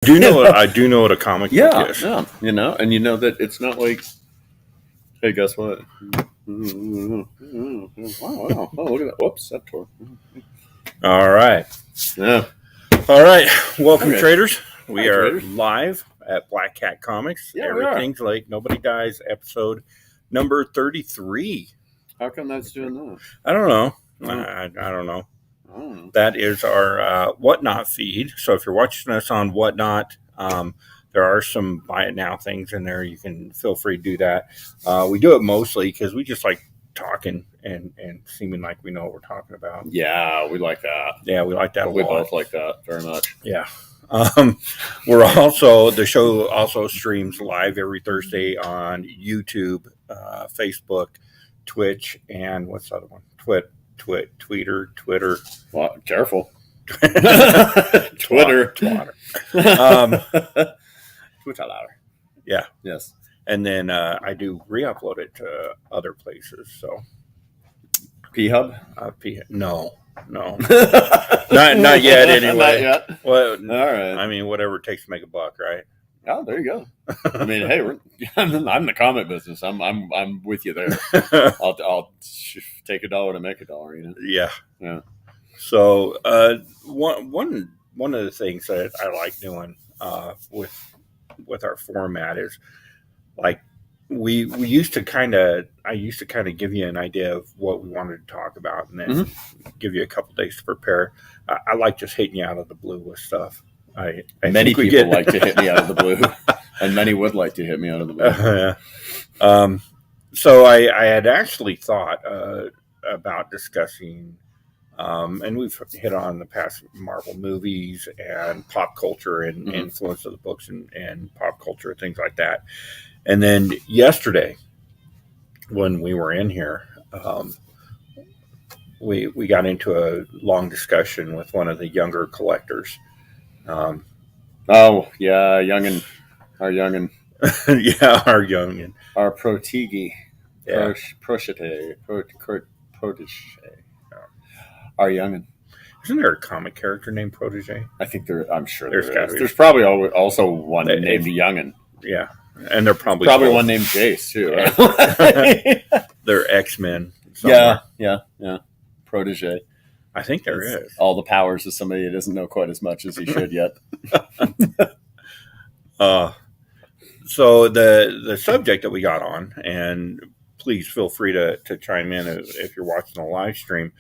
I do know what a comic book is. Yeah, and you know that it's not like, hey, guess what? Wow, wow. Oh, look at that. Whoops, that tore. All right. Yeah. All right. Welcome, Okay. traders. We Hi, are traders. live at Black Cat Comics. Yeah, we are. Everything's Late, Nobody Dies, episode number 33. How come that's doing that? I don't know. Oh. I don't know. I don't know. That is our Whatnot feed. So if you're watching us on Whatnot, there are some buy it now things in there. You can feel free to do that. We do it mostly because we just like talking and seeming like we know what we're talking about. Yeah, we like that. Yeah, we like that a We lot. both like that very much. Yeah. The show also streams live every Thursday on YouTube, Facebook, Twitch, and what's the other one? Twitter. Well, careful. Twitter. Twitter louder. Yeah. Yes. And then I do re-upload it to other places. So P-Hub? No. not yet anyway. Not yet. Well, all right. I mean, whatever it takes to make a buck, right? Oh, there you go. I mean, hey, I'm in the comic business. I'm with you there. I'll take $1 to make $1. You know. Yeah. So one of the things that I like doing with our format is like we used to I used to give you an idea of what we wanted to talk about, and then give you a couple days to prepare. I like just hitting you out of the blue with stuff. Many people like to hit me out of the blue, and many would like to hit me out of the blue. So I had actually thought about discussing, and we've hit on in the past Marvel movies and pop culture and influence of the books and pop culture, things like that. And then yesterday, when we were in here, we got into a long discussion with one of the younger collectors. Oh yeah, our youngin. Yeah, our youngin. Our protege. Yeah. Protege. Our youngin. Isn't there a comic character named Protege? I think I'm sure there's there is. There's probably also one named Youngin. Yeah, and they're probably one named Jace too. Right? They're X-Men. Somewhere. Yeah. Protege. I think there is. All the powers of somebody that doesn't know quite as much as he should yet. So the subject that we got on, and please feel free to chime in if you're watching the live stream,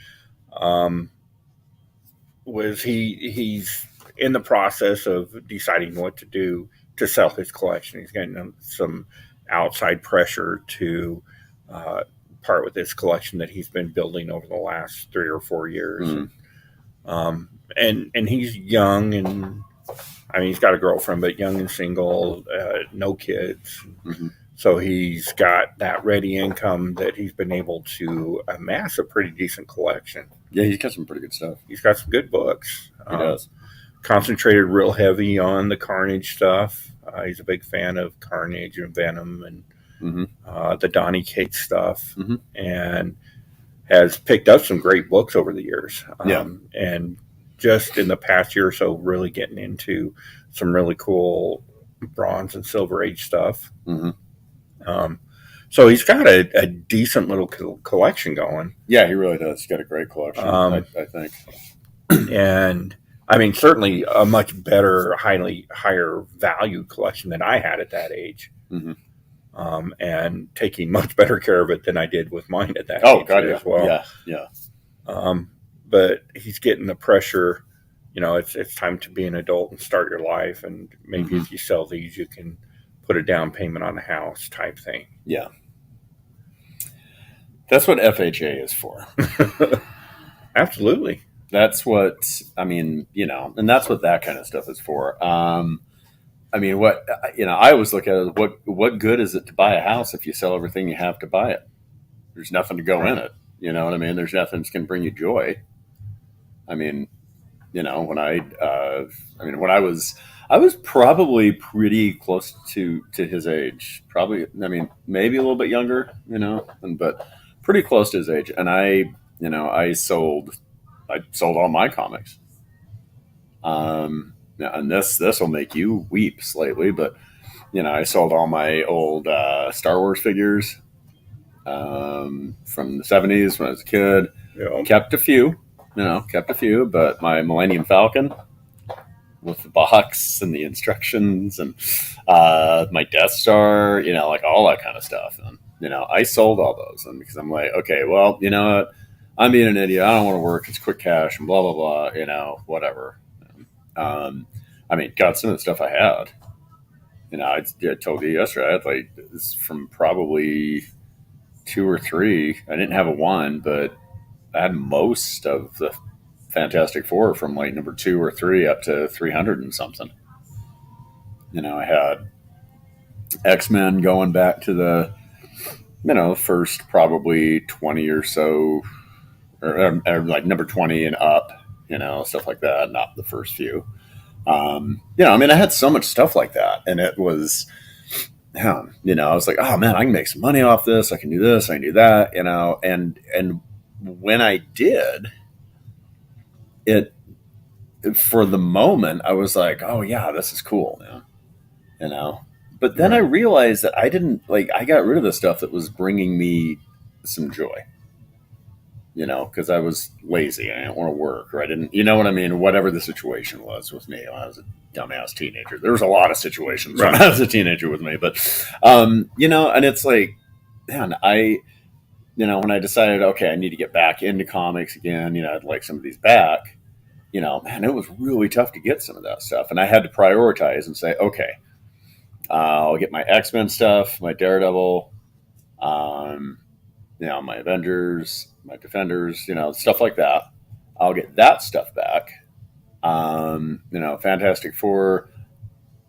was he's in the process of deciding what to do to sell his collection. He's getting some outside pressure to part with this collection that he's been building over the last 3 or 4 years. And he's young, and I mean, he's got a girlfriend, but young and single, no kids. So he's got that ready income that he's been able to amass a pretty decent collection. Yeah, he's got some pretty good stuff. He's got some good books. He does. Concentrated real heavy on the Carnage stuff. He's a big fan of Carnage and Venom and the Donny Cates stuff, and has picked up some great books over the years. And just in the past year or so, really getting into some really cool Bronze and Silver Age stuff. So he's got a decent little collection going. Yeah, he really does. He's got a great collection, I think. And I mean, certainly a much better, higher value collection than I had at that age. And taking much better care of it than I did with mine at that age as well. Yeah. But he's getting the pressure, it's time to be an adult and start your life. And maybe if you sell these, you can put a down payment on a house type thing. Yeah. That's what FHA is for. Absolutely. That's what, and that's what that kind of stuff is for. I always look at it as what good is it to buy a house if you sell everything you have to buy it? There's nothing to go in it. You know what I mean? There's nothing that's going to bring you joy. When I was probably pretty close to his age. Probably, maybe a little bit younger, but pretty close to his age. And I sold all my comics. Now, and this will make you weep slightly, but I sold all my old Star Wars figures from the '70s when I was a kid. Yeah. Kept a few, but my Millennium Falcon with the box and the instructions and my Death Star, like all that kind of stuff. And, I sold all those, and because I'm like, okay, well, you know what? I'm being an idiot. I don't want to work. It's quick cash and blah, blah, blah, whatever. I mean, God, some of the stuff I had, I told you yesterday, I had like this from probably 2 or 3. I didn't have a 1, but I had most of the Fantastic Four from like number 2 or 3 up to 300 and something. I had X-Men going back to the, first probably 20 or so, or like number 20 and up, stuff like that, not the first few. I mean, I had so much stuff like that, and it was, I was like, oh man, I can make some money off this. I can do this. I can do that, and when I did it, for the moment, I was like, oh yeah, this is cool, man. But then I realized that I didn't I got rid of the stuff that was bringing me some joy, because I was lazy. I didn't want to work, or I didn't, you know what I mean? Whatever the situation was with me when I was a dumbass teenager. There was a lot of situations when I was a teenager with me, but, and it's like, man, when I decided, okay, I need to get back into comics again, I'd like some of these back, man, it was really tough to get some of that stuff. And I had to prioritize and say, okay, I'll get my X-Men stuff, my Daredevil, my Avengers, my Defenders, stuff like that. I'll get that stuff back. Fantastic Four,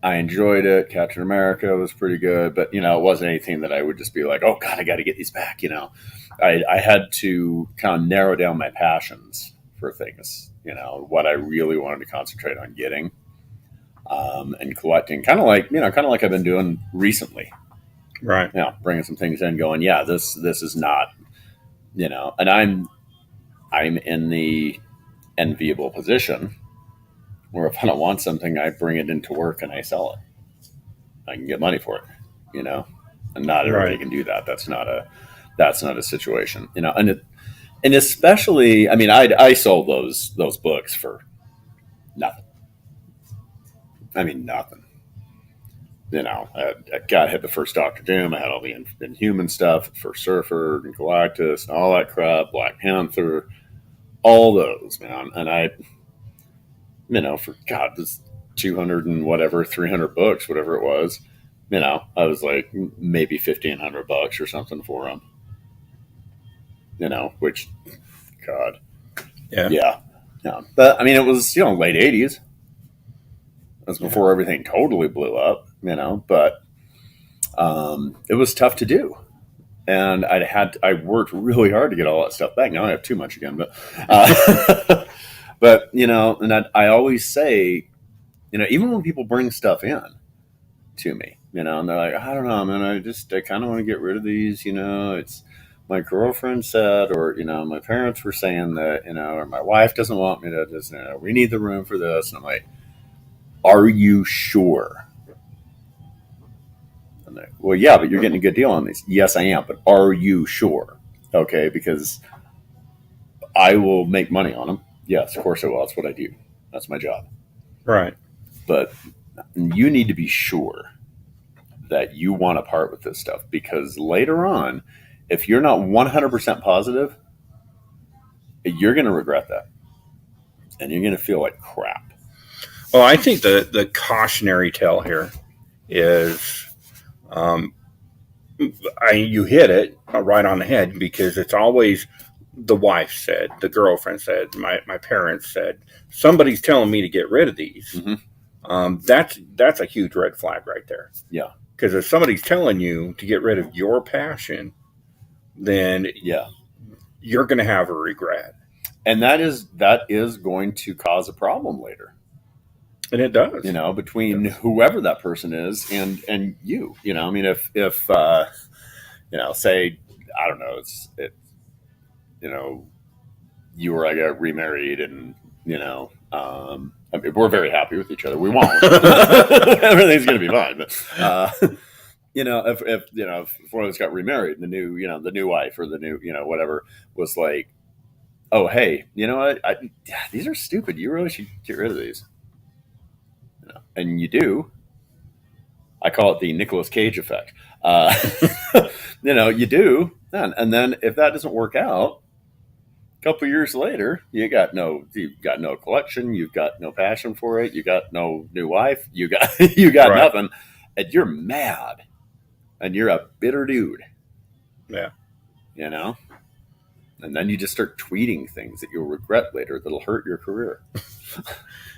I enjoyed it. Captain America was pretty good, but it wasn't anything that I would just be like, oh God, I got to get these back. I had to kind of narrow down my passions for things, what I really wanted to concentrate on getting, and collecting, kind of like I've been doing recently. Right. Bringing some things in, going, yeah, this is not, and I'm in the enviable position where if I don't want something, I bring it into work and I sell it. I can get money for it, and not everybody can do that. That's not a situation, and especially, I mean, I sold those books for nothing. I mean, nothing. I hit the first Doctor Doom. I had all the Inhuman stuff, first Surfer and Galactus and all that crap, Black Panther, all those, man. And I, for God, this 200 and whatever, 300 books, whatever it was, I was like maybe $1,500 or something for them. Which, God, yeah. But I mean, it was late '80s. That's before everything totally blew up, but it was tough to do. And I worked really hard to get all that stuff back. Now I have too much again, but, but, and I always say, even when people bring stuff in to me, and they're like, I don't know, man, I kind of want to get rid of these, it's my girlfriend said, or, my parents were saying that, or my wife doesn't want me to just, we need the room for this. And I'm like, are you sure? And they, well, yeah, but you're getting a good deal on these. Yes, I am, but are you sure? Okay, because I will make money on them. Yes, of course I will. That's what I do. That's my job. Right. But you need to be sure that you want to part with this stuff, because later on, if you're not 100% positive, you're going to regret that. And you're going to feel like crap. Well, I think the cautionary tale here is, you hit it right on the head, because it's always the wife said, the girlfriend said, my parents said, somebody's telling me to get rid of these. Mm-hmm. That's a huge red flag right there. Yeah. Because if somebody's telling you to get rid of your passion, then you're going to have a regret. And that is going to cause a problem later. And it does. Between whoever that person is and you. I mean, if say, I don't know, you or I got remarried, and I mean, we're very happy with each other. We won't. Everything's going to be fine. But, if one of us got remarried, the new wife or the new, whatever was like, oh, hey, you know what? These are stupid. You really should get rid of these. And you do. I call it the Nicolas Cage effect. You do. And then if that doesn't work out, a couple years later, you've got no collection, you've got no passion for it, you got no new wife, you got right. Nothing, and you're mad, and you're a bitter dude. Yeah, and then you just start tweeting things that you'll regret later that'll hurt your career.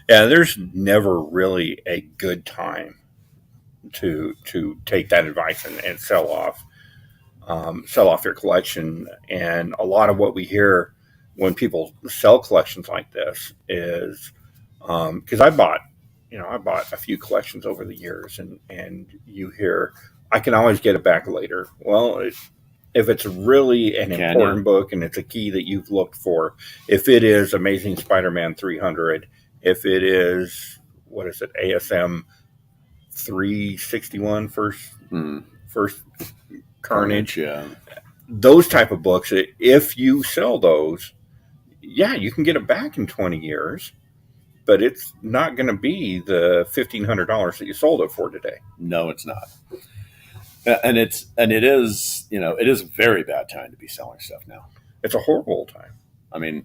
Yeah, there's never really a good time to take that advice and sell off your collection. And a lot of what we hear when people sell collections like this is because I bought a few collections over the years, and you hear, I can always get it back later. Well, if it's really an important book and it's a key that you've looked for, if it is Amazing Spider-Man 300, if it is, what is it, ASM 361 first Carnage, yeah, those type of books, if you sell those, yeah, you can get it back in 20 years, but it's not going to be the $1,500 that you sold it for today. No, it's not. And it is a very bad time to be selling stuff now. It's a horrible time. I mean,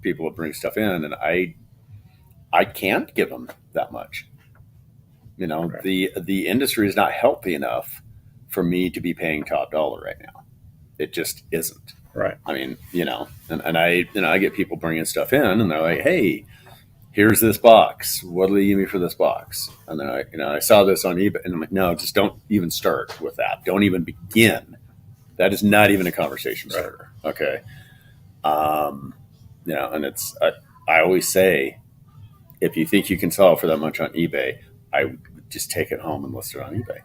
people will bring stuff in, and I can't give them that much. Right. The industry is not healthy enough for me to be paying top dollar right now. It just isn't. Right. I mean, and I get people bringing stuff in, and they're like, hey, here's this box. What'll you give me for this box? And then I saw this on eBay, and I'm like, no, just don't even start with that. Don't even begin. That is not even a conversation starter. Right. Okay. And it's, I always say, if you think you can sell it for that much on eBay, I would just take it home and list it on eBay.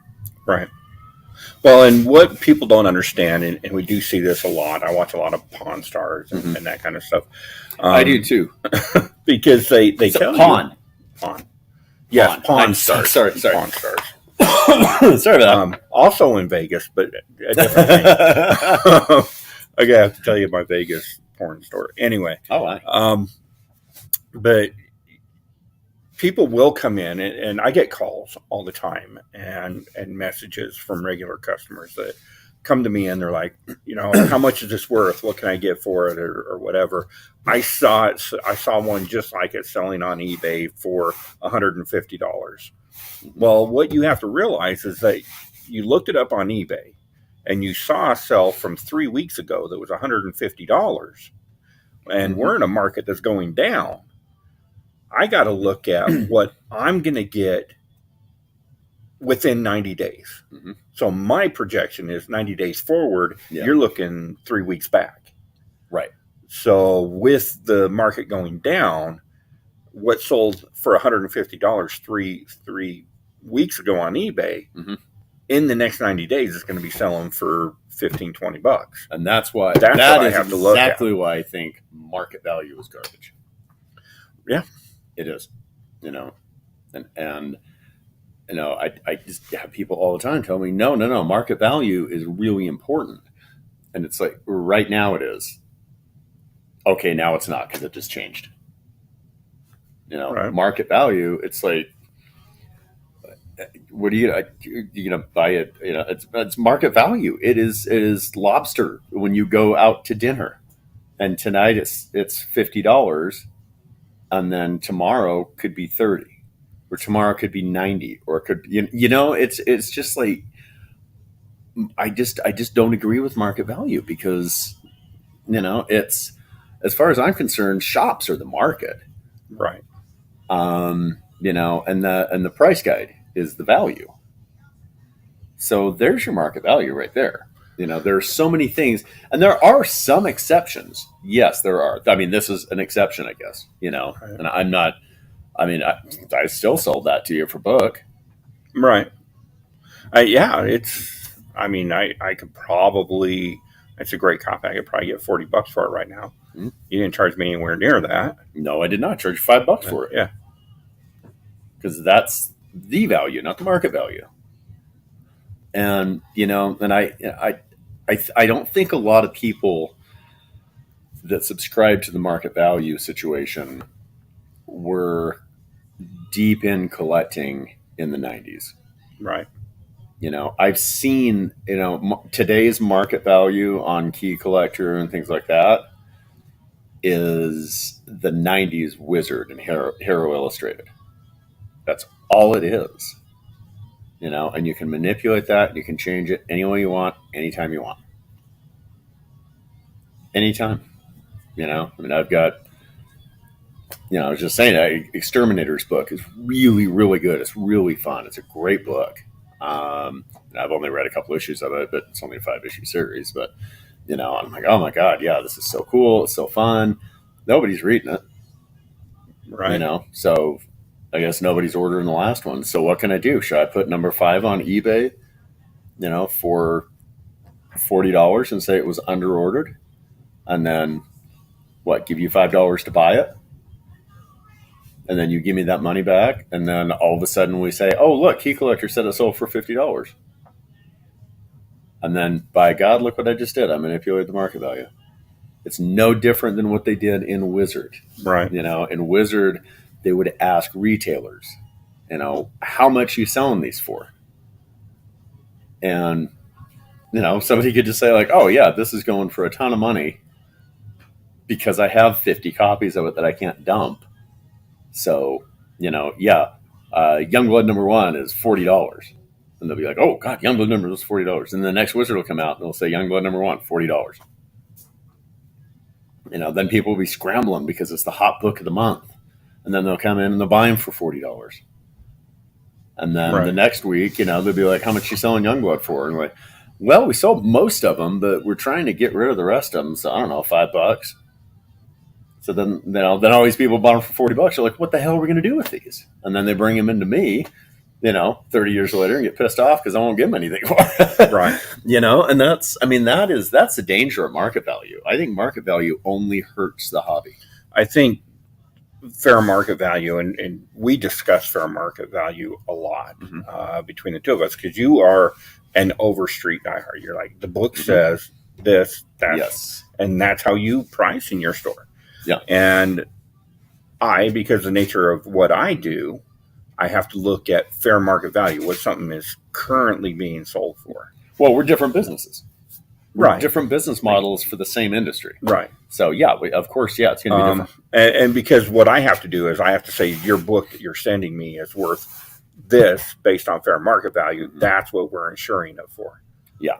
Right. Well, and what people don't understand, and we do see this a lot. I watch a lot of Pawn Stars and that kind of stuff. I do too, because they tell Pawn. Yes, Pawn Stars. Sorry, Pawn Stars. Sorry about that. Also in Vegas, but a different thing. I gotta have to tell you my Vegas porn store. Anyway. Oh, but people will come in, and I get calls all the time and messages from regular customers that come to me, and they're like, how much is this worth? What can I get for it, or whatever? I saw one just like it selling on eBay for $150. Well, what you have to realize is that you looked it up on eBay, and you saw a sell from 3 weeks ago that was $150, and we're in a market that's going down. I got to look at what I'm going to get within 90 days. Mm-hmm. So my projection is 90 days forward. Yeah. You're looking 3 weeks back. Right. So with the market going down, what sold for $150 three weeks ago on eBay, in the next 90 days is going to be selling for $15-$20. And that's why I have to look at. Exactly why I think market value is garbage. Yeah. It is, and I just have people all the time tell me, no, market value is really important. And it's like, right now it is. Okay, now it's not, because it just changed. Right. Market value, it's like, what are you going to buy it? It's market value. It is lobster when you go out to dinner, and tonight it's $50. And then tomorrow could be 30, or tomorrow could be 90, or it could be, it's just like, I just don't agree with market value, because, it's, as far as I'm concerned, shops are the market. Right. And the price guide is the value. So there's your market value right there. There are so many things, and there are some exceptions. Yes, there are. I mean, this is an exception, I guess, right. And I'm not, I still sold that to you for book. Right. I could probably, it's a great copy. I could probably get $40 for it right now. Mm-hmm. You didn't charge me anywhere near that. No, I did not charge $5 for it. Yeah. Because that's the value, not the market value. And, and I don't think a lot of people that subscribe to the market value situation were deep in collecting in the 90s. Right. I've seen, today's market value on Key Collector and things like that is the 90s Wizard and Hero Illustrated. That's all it is. And you can manipulate that. You can change it any way you want, anytime you want. Anytime. I've got, I was just saying, Exterminator's book is really, really good. It's really fun. It's a great book. And I've only read a couple issues of it, but it's only a 5-issue series. But, I'm like, oh my God, yeah, this is so cool. It's so fun. Nobody's reading it. Right. So I guess nobody's ordering the last one. So what can I do? Should I put number 5 on eBay, for $40 and say it was under ordered? And then give you $5 to buy it? And then you give me that money back. And then all of a sudden we say, oh, look, Key Collector said it sold for $50. And then, by God, look what I just did. I manipulated the market value. It's no different than what they did in Wizard. Right. In Wizard, they would ask retailers, how much you selling these for? And, somebody could just say like, oh yeah, this is going for a ton of money because I have 50 copies of it that I can't dump. So, Youngblood number 1 is $40. And they'll be like, oh God, Youngblood number 1 is $40. And the next Wizard will come out and they'll say Youngblood number 1, $40. Then people will be scrambling because it's the hot book of the month. And then they'll come in and they'll buy them for $40. And then the next week, they'll be like, how much you selling Youngblood for? And we're like, well, we sold most of them, but we're trying to get rid of the rest of them. So I don't know, $5. So then all these people bought them for $40. They're like, what the hell are we going to do with these? And then they bring them into me, 30 years later and get pissed off because I won't give them anything for it. Right. And that's the danger of market value. I think market value only hurts the hobby. I think fair market value, and we discuss fair market value a lot between the two of us, because you are an Overstreet diehard. You're like, the book says this, that, yes, and that's how you price in your store. Yeah. And because of the nature of what I do, I have to look at fair market value, what something is currently being sold for. Well, we're different businesses. Right. Different business models for the same industry. Right. So, of course, it's going to be different. And because what I have to do is I have to say, your book that you're sending me is worth this based on fair market value. That's what we're insuring it for. Yeah.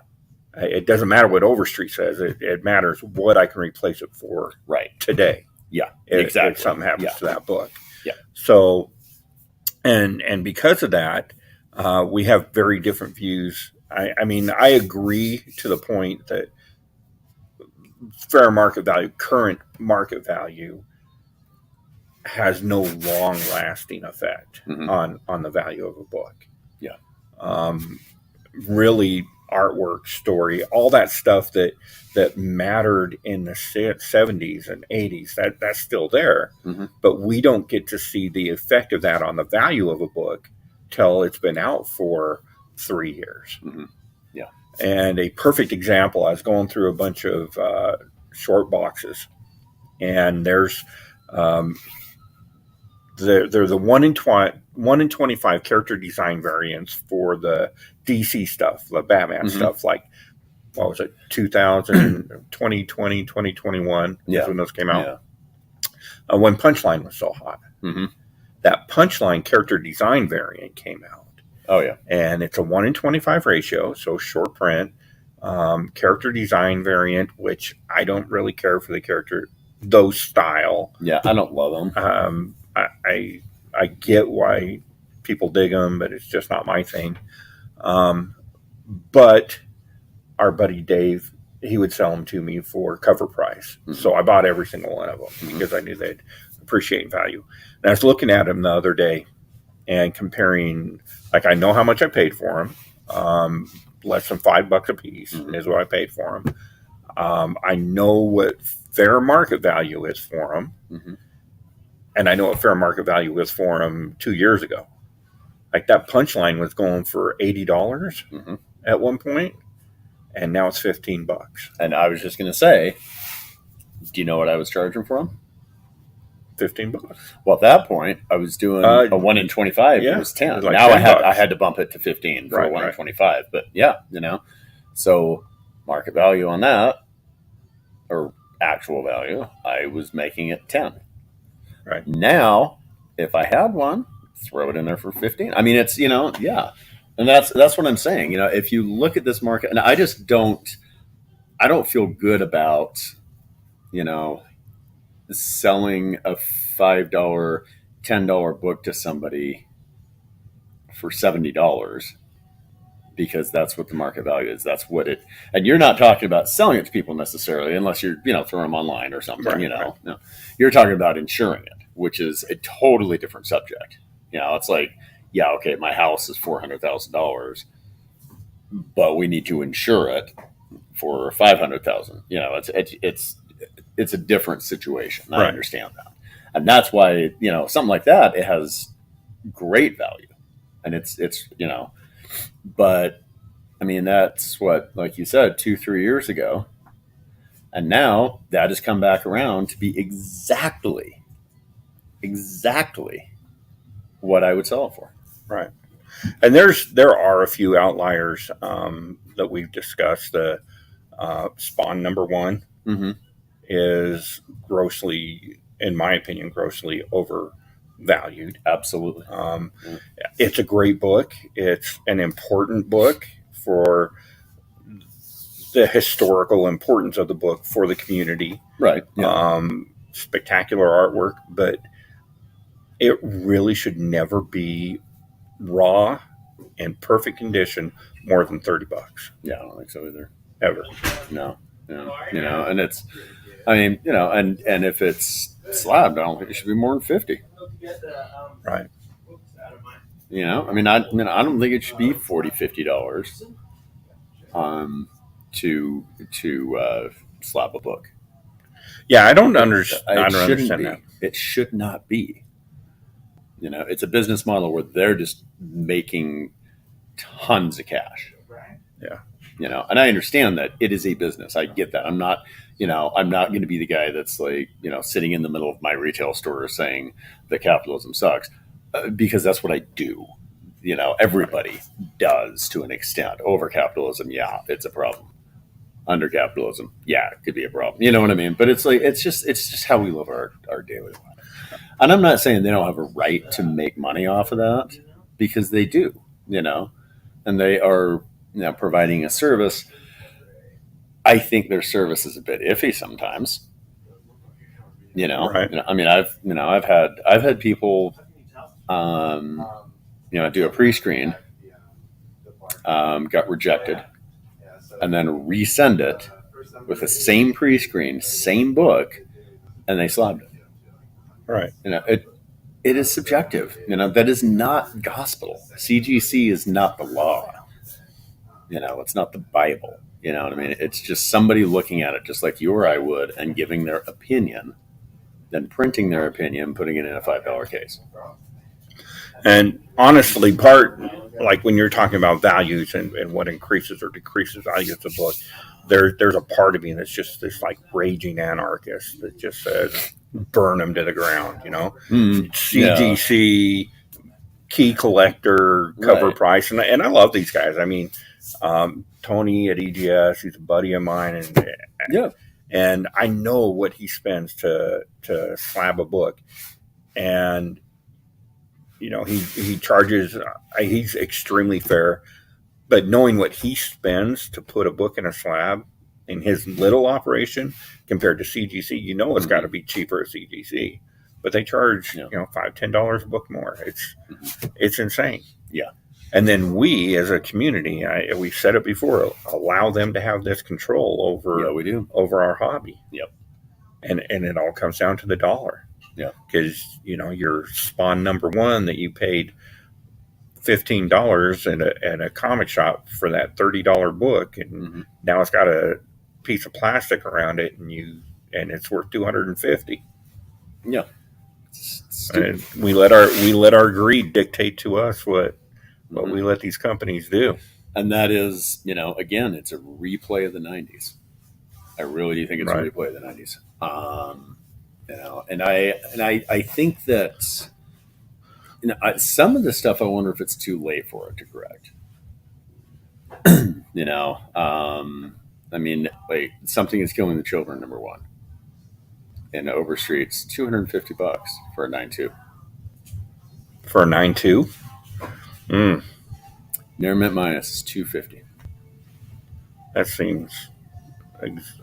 It doesn't matter what Overstreet says. It matters what I can replace it for today. Yeah, exactly. If something happens to that book. Yeah. So, and because of that, we have very different views. I agree to the point that fair market value, current market value, has no long-lasting effect on the value of a book. Yeah. Really, artwork, story, all that stuff that mattered in the 70s and 80s, that's still there. But we don't get to see the effect of that on the value of a book till it's been out for 3 years. Yeah. And a perfect example, I was going through a bunch of short boxes, and there's they're the 1 in 25 character design variants for the DC stuff, the Batman stuff, like, what was it, 2000, 2020, 2021, is when those came out. Yeah. When Punchline was so hot. That Punchline character design variant came out. Oh, yeah. And it's a 1 in 25 ratio, so short print, character design variant, which I don't really care for those style. Yeah, I don't love them. I get why people dig them, but it's just not my thing. But our buddy Dave, he would sell them to me for cover price. So I bought every single one of them because I knew they'd appreciate value. And I was looking at them the other day and comparing, like, I know how much I paid for them. Less than $5 a piece is what I paid for them. I know what fair market value is for them. Mm-hmm. And I know what fair market value is for them 2 years ago. Like that Punchline was going for $80 Mm-hmm. at one point, and now it's $15. And I was just going to say, do you know what I was charging for them? $15. Well, at that point, I was doing a 1 in 25. Yeah, it was 10. it was like now $10. I had to bump it to 15 for Right, a 1 in right. 25. But yeah, so market value on that, or actual value, I was making it 10. Right. Now, if I had one, throw it in there for 15. I mean, it's, yeah. And that's what I'm saying. If you look at this market, and I don't feel good about, selling a $5, $10 book to somebody for $70 because that's what the market value is. That's what it, and you're not talking about selling it to people necessarily, unless you're, throwing them online or something, Right, No, you're talking about insuring it, which is a totally different subject. It's like, yeah, okay, my house is $400,000, but we need to insure it for $500,000. It's a different situation. I Right. understand that, and that's why something like that, it has great value, and it's but I mean that's what, like you said, 2-3 years ago, and now that has come back around to be exactly what I would sell it for. Right. And there are a few outliers that we've discussed. The Spawn number 1 Mm-hmm. is grossly, in my opinion, grossly overvalued. Absolutely. It's a great book. It's an important book for the historical importance of the book for the community. Right. Yeah. Spectacular artwork, but it really should never be raw and perfect condition more than $30. Yeah, I don't think so either. Ever. No. And it's, I mean, and if it's slabbed, I don't think it should be more than 50. Right. I mean, I don't think it should be $40-$50 to slap a book. Yeah, I don't understand that. It should not be. It's a business model where they're just making tons of cash. Yeah. And I understand that it is a business. I get that. I'm not going to be the guy that's like, sitting in the middle of my retail store saying that capitalism sucks, because that's what I do. Everybody does to an extent. Over capitalism, yeah, it's a problem. Under capitalism, yeah, it could be a problem. You know what I mean? But it's like, it's just how we live our daily life. And I'm not saying they don't have a right to make money off of that, because they do, and they are, providing a service. I think their service is a bit iffy sometimes. Right. I mean, I've had people, do a pre-screen, got rejected, and then resend it with the same pre-screen, same book, and they slabbed it. Right. It is subjective. That is not gospel. CGC is not the law. It's not the Bible. You know what I mean? It's just somebody looking at it just like you or I would and giving their opinion, then printing their opinion, putting it in a $5 case. And honestly, like when you're talking about values and what increases or decreases value of the book, there's a part of me that's just this like raging anarchist that just says, burn them to the ground, CGC, key collector, cover Right. price. And I love these guys. I mean, Tony at EGS, he's a buddy of mine. And I know what he spends to slab a book. And, he charges, he's extremely fair. But knowing what he spends to put a book in a slab in his little operation compared to CGC, it's got to be cheaper at CGC. But they charge, $5-$10 a book more. It's insane. Yeah. And then we, as a community, we said it before, allow them to have this control over we do. over our hobby. Yep. And it all comes down to the dollar. Yeah. Because your Spawn number 1 that you paid $15 in a comic shop for that $30 book, and now it's got a piece of plastic around it, and and it's worth 250. Yeah. And we let our greed dictate to us what we let these companies do. And that is, again, it's a replay of the 90s. I really do think it's a replay of the 90s. And I think that some of the stuff, I wonder if it's too late for it to correct. I mean, like, Something Is Killing the Children, number one. In Overstreet's $250 for a 9.2. For a 9.2? Near Mint Minus is $250. That seems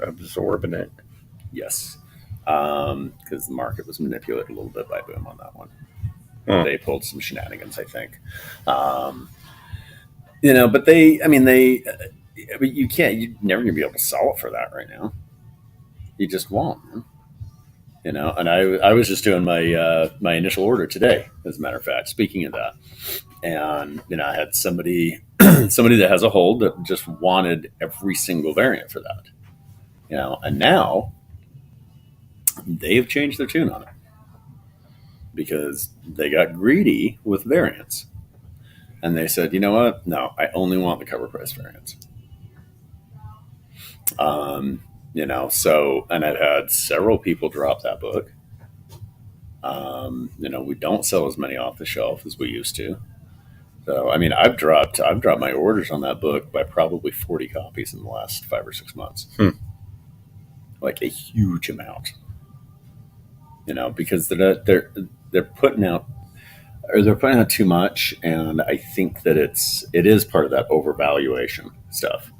absorbent. Yes. Because the market was manipulated a little bit by Boom on that one. They pulled some shenanigans, I think. But you're never going to be able to sell it for that right now. You just won't, man. And I was just doing my initial order today, as a matter of fact, speaking of that. And, I had somebody that has a hold that just wanted every single variant for that. And now they have changed their tune on it because they got greedy with variants. And they said, you know what? No, I only want the cover price variants. And I've had several people drop that book. We don't sell as many off the shelf as we used to. So, I've dropped my orders on that book by probably 40 copies in the last 5 or 6 months. Like a huge amount. Because they're putting out too much, and I think that it is part of that overvaluation stuff.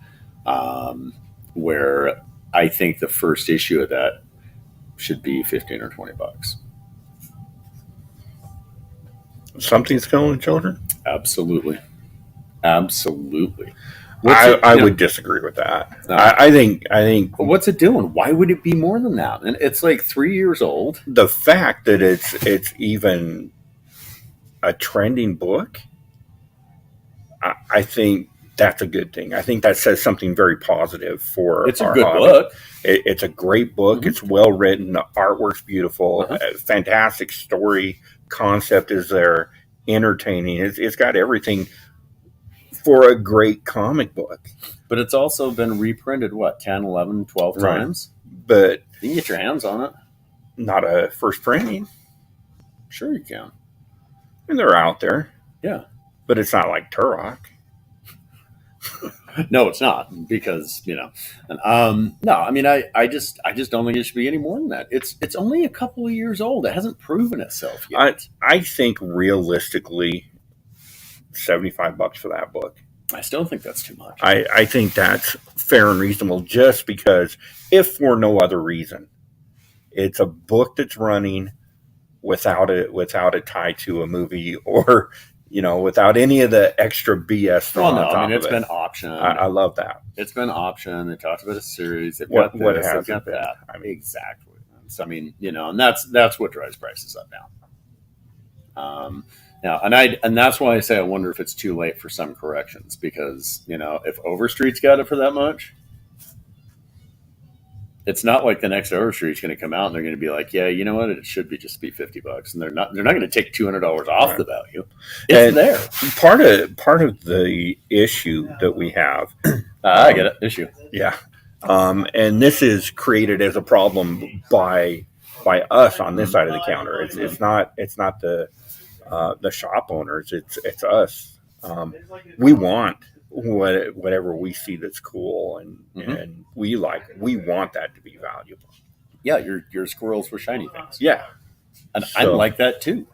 Where I think the first issue of that should be $15 or $20. Something's Killing Children? Absolutely. I would disagree with that. No. I think. What's it doing? Why would it be more than that? And it's like 3 years old. The fact that it's even a trending book, I think that's a good thing. I think that says something very positive for. It's a good book. It's a great book. Mm-hmm. It's well written. The artwork's beautiful. Fantastic story. Concept is there. Entertaining. It's got everything for a great comic book. But it's also been reprinted, 10, 11, 12 times? But you can get your hands on it. Not a first printing. Sure you can. And they're out there. Yeah. But it's not like Turok. No, it's not, because no. I just don't think it should be any more than that. It's only a couple of years old. It hasn't proven itself yet. I think realistically, $75 for that book. I still think that's too much. I think that's fair and reasonable, just because, if for no other reason, it's a book that's running without a tie to a movie, or without any of the extra BS. Well, no, it's been optioned. I love that. It's been optioned. They talked about a series. They've got this. They've got that. Exactly. So, and that's what drives prices up now. And that's why I say I wonder if it's too late for some corrections, because if Overstreet's got it for that much, it's not like the next Overstreet's going to come out and they're going to be like, yeah, you know what, it should be $50, and they're not going to take $200 off the value. It's there. Part of the issue that we have, I get it, issue, yeah, and this is created as a problem by us on this side of the counter. It's not the shop owners. It's us. We want whatever we see that's cool and we like. We want that to be valuable. Yeah, your squirrels were shiny things. Yeah, and I like that too,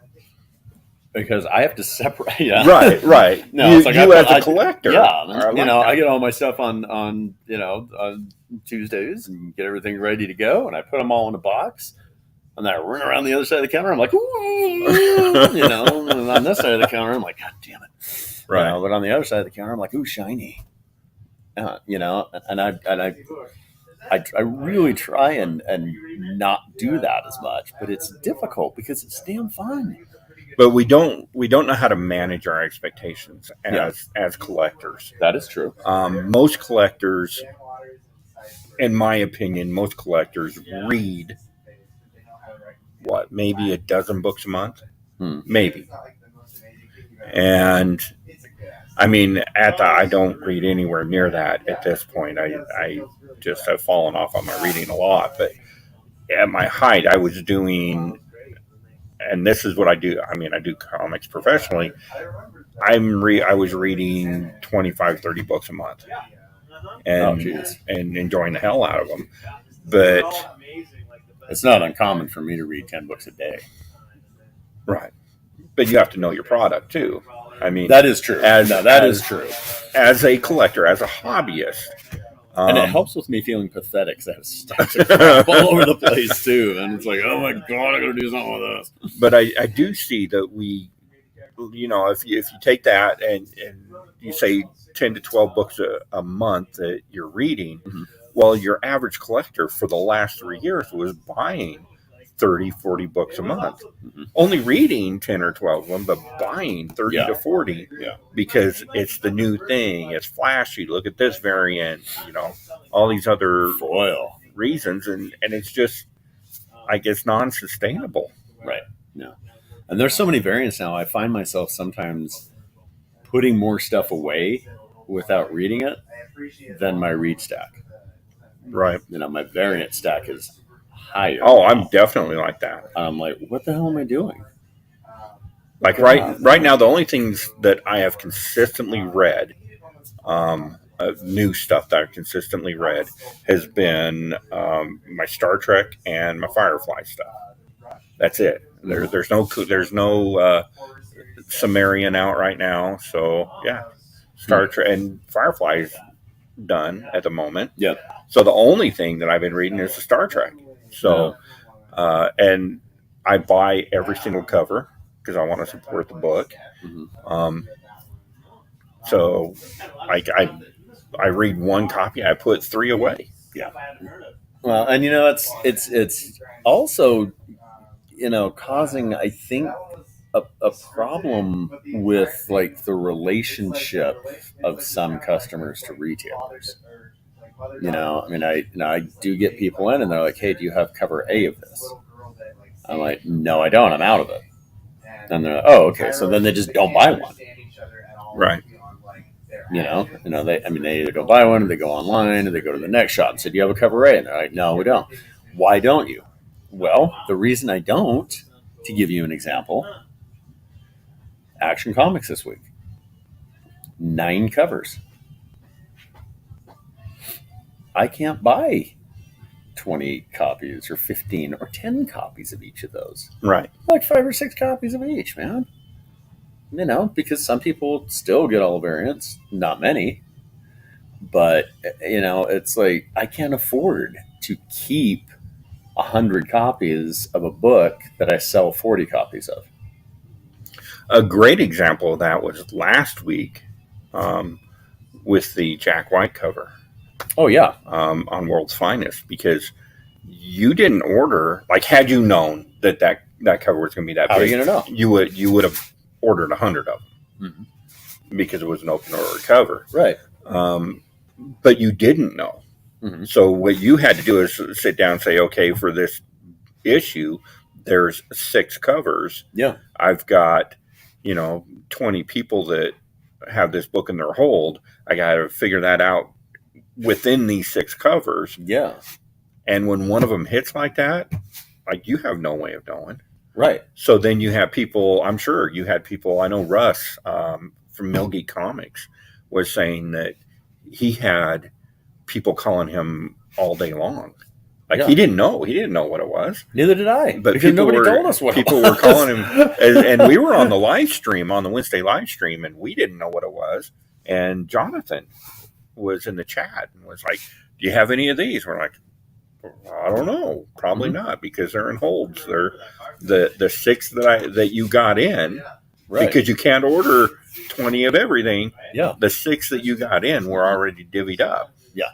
because I have to separate. Yeah. Right. No, you as a collector. Yeah, I get all my stuff on Tuesdays and get everything ready to go, and I put them all in a box. And then I run around the other side of the counter. I'm like, ooh, and on this side of the counter, I'm like, God damn it. Right. But on the other side of the counter, I'm like, ooh, shiny. And I really try and not do that as much, but it's difficult because it's damn fun. But we don't know how to manage our expectations as collectors. That is true. Most collectors in my opinion, most collectors read maybe a dozen books a month, maybe. And I mean, I don't read anywhere near that at this point. I just have fallen off on my reading a lot. But at my height, I was doing, and this is what I do. I mean, I do comics professionally. I was reading 25, 30 books a month, and enjoying the hell out of them. But it's not uncommon for me to read 10 books a day. Right. But you have to know your product too. I mean, that is true. That is true. As a collector, as a hobbyist. And it helps with me feeling pathetic because I have stuff to crap all over the place too. And it's like, oh my God, I got to do something with this. But I do see that if you take that and you say 10 to 12 books a month that you're reading, well, your average collector for the last 3 years was buying 30, 40 books a month. Only reading 10 or 12 of them, but buying 30 to 40 because it's the new thing. It's flashy. Look at this variant, all these other foil reasons. And it's just, I guess, non-sustainable. Right. No. And there's so many variants now. I find myself sometimes putting more stuff away without reading it than my read stack. Right. My variant stack is higher. Oh, I'm definitely like that. I'm like, what the hell am I doing? Like right now, the only things that I have consistently read, new stuff that I've consistently read, has been my Star Trek and my Firefly stuff. That's it. There's no Sumerian out right now. So yeah, Star Trek and Firefly's done at the moment. Yeah. So the only thing that I've been reading is the Star Trek. So, and I buy every single cover because I want to support the book. So I read one copy, I put 3 away. Yeah. Well, and it's also, causing, I think, a problem with like the relationship of some customers to retailers. I do get people in and they're like, hey, do you have cover A of this? I'm like, no, I don't. I'm out of it. And they're like, oh, okay. So then they just don't buy one. Right. They either go buy one or they go online or they go to the next shop and say, do you have a cover A? And they're like, no, we don't. Why don't you? Well, the reason I don't, to give you an example, Action Comics this week. 9 covers. I can't buy 20 copies or 15 or 10 copies of each of those. Right. Like 5 or 6 copies of each, man. Because some people still get all variants, not many. But, it's like I can't afford to keep 100 copies of a book that I sell 40 copies of. A great example of that was last week with the Jack White cover. Oh, yeah. On World's Finest, because you didn't order, like, had you known that cover was going to be that big, how are you going to know? You would have ordered 100 of them because it was an open order cover. Right. But you didn't know. So what you had to do is sit down and say, okay, for this issue, there's 6 covers. Yeah. I've got, 20 people that have this book in their hold. I got to figure that out within these 6 covers. Yeah. And when one of them hits like that, like, you have no way of knowing. Right. So then you have people, I'm sure you had people, I know Russ from Mill Geek Comics was saying that he had people calling him all day long. Like, he didn't know. He didn't know what it was. Neither did I. But because nobody told us what people it was. Were calling him. And we were on the live stream, on the Wednesday live stream, and we didn't know what it was. And Jonathan was in the chat and was like, do you have any of these? We're like, I don't know. Probably not, because they're in holds. They're the 6 that you got in, right, because you can't order 20 of everything. Yeah. The 6 that you got in were already divvied up. Yeah.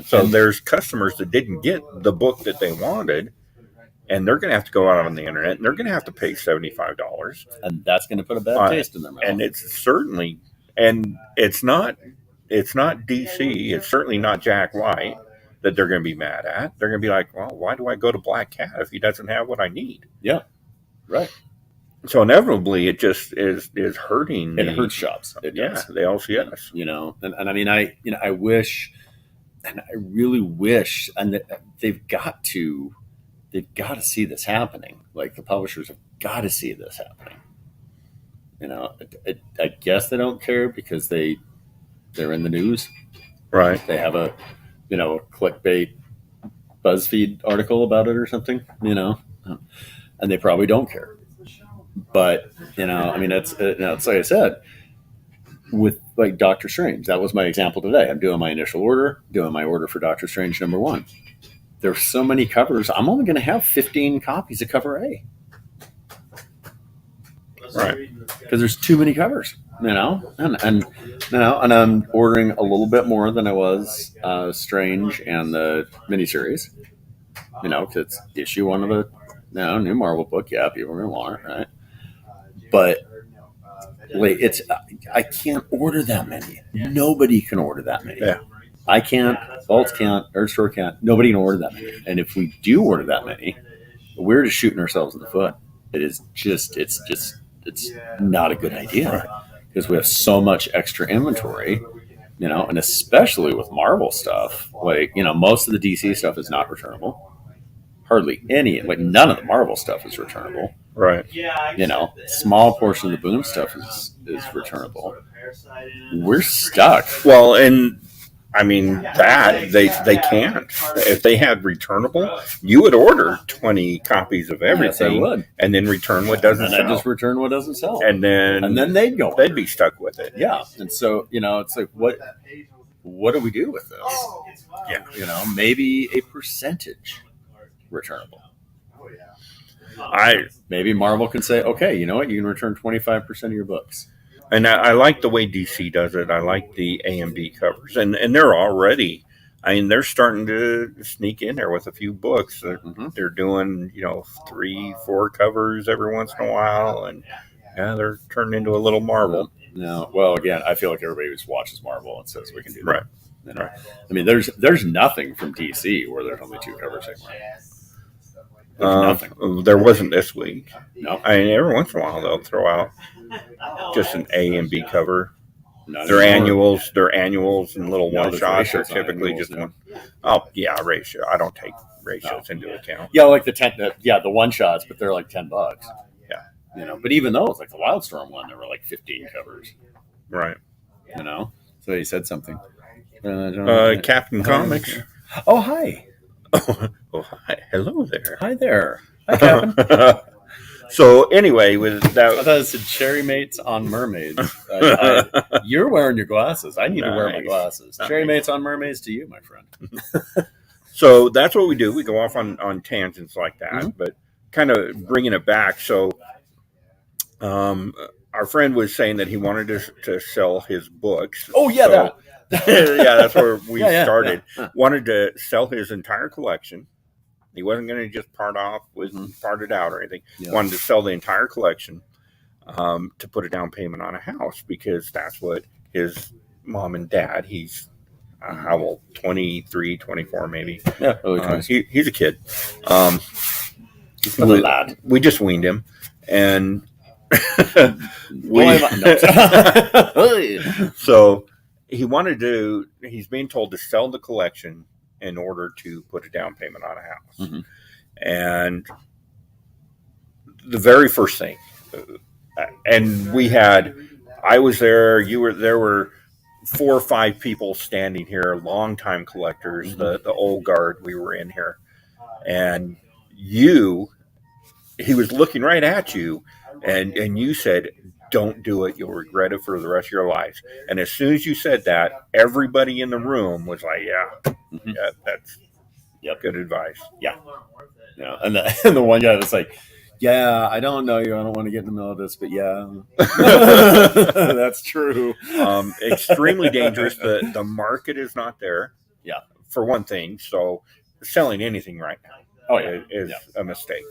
So there's customers that didn't get the book that they wanted, and they're going to have to go out on the internet and they're going to have to pay $75. And that's going to put a bad taste in their mouth. And it's certainly, and it's not DC. It's certainly not Jack White that they're going to be mad at. They're going to be like, well, why do I go to Black Cat if he doesn't have what I need? Yeah, right. So inevitably, it just is hurting. It hurts shops. It does. The LCS. And I mean, I wish, and I really wish, and they've got to see this happening. Like the publishers have got to see this happening. I guess they don't care because they're in the news, right? They have a clickbait BuzzFeed article about it or something, and they probably don't care. But I mean, it's like I said with like Doctor Strange. That was my example today. I'm doing my initial order, doing my order for Doctor Strange #1. There's so many covers. I'm only going to have 15 copies of cover A. Right. Because there's too many covers, and I'm ordering a little bit more than I was Strange and the miniseries, because it's issue 1 of a new Marvel book. Yeah, people are going to want it, right? But I can't order that many. Nobody can order that many. Yeah. I can't. Vaults can't. Earth Store can't. Nobody can order that many. And if we do order that many, we're just shooting ourselves in the foot. It's not a good idea because we have so much extra inventory, and especially with Marvel stuff, most of the DC stuff is not returnable. Hardly any, none of the Marvel stuff is returnable. Right. Small portion of the Boom stuff is returnable. We're stuck. Well, and I mean that they can't. If they had returnable, you would order 20 copies of everything, yes, and then return what doesn't sell. Just return what doesn't sell, and then they'd be stuck with it. Yeah, and so it's like what do we do with this? Yeah, maybe a percentage returnable. Maybe Marvel can say, okay, you know what, you can return 25% of your books. And I like the way DC does it. I like the A and B covers, and they're already. I mean, they're starting to sneak in there with a few books. They're doing 3-4 covers every once in a while, and they're turning into a little Marvel. No, well, again, I feel like everybody just watches Marvel and says we can do that. Right. Right. I mean, there's nothing from DC where there's only 2 covers anymore. Nothing. There wasn't this week. No. I mean, every once in a while they'll throw out just an A and B cover. Their annuals and little one shots are typically just one. Oh yeah, ratio. I don't take ratios into account. Yeah, like the one shots, but they're like $10. Yeah. But even those, like the Wildstorm one, there were like 15 covers. Right. So he said something. Captain Comics. Oh, hi. Oh, hi. Hello there. Hi there. Hi, Captain. So anyway, with that, I thought it said Cherry Mates on Mermaids. You're wearing your glasses. I need to wear my glasses. Cherry Mates on Mermaids to you, my friend. So that's what we do. We go off on tangents like that, but kind of bringing it back. So, our friend was saying that he wanted to sell his books. Oh yeah, so, that's where we started. Yeah. Wanted to sell his entire collection. He wasn't going to just part it out or anything. Yeah. Wanted to sell the entire collection to put a down payment on a house because that's what his mom and dad. He's how old? 23, 24 maybe. Yeah, early 20s. He's a kid. He's a lad. We just weaned him, and so he's being told to sell the collection in order to put a down payment on a house. And the very first thing, and I was there, there were 4 or 5 people standing here, longtime collectors, the old guard, we were in here. And he was looking right at you, and you said, don't do it. You'll regret it for the rest of your life. And as soon as you said that, everybody in the room was like, yeah, that's good advice. Yeah. And the one guy was like, yeah, I don't know you. I don't want to get in the middle of this, but yeah, that's true. Extremely dangerous. The market is not there. Yeah. For one thing. So selling anything right now is a mistake.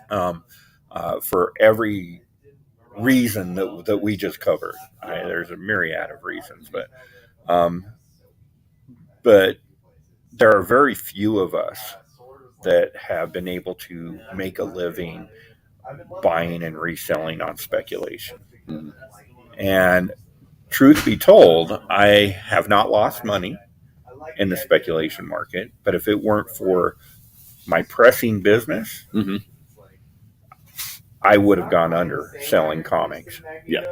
For every reason that we just covered. There's a myriad of reasons, but there are very few of us that have been able to make a living buying and reselling on speculation. Mm-hmm. And truth be told, I have not lost money in the speculation market, but if it weren't for my pressing business, Mm-hmm. I would have gone under selling comics. Yeah.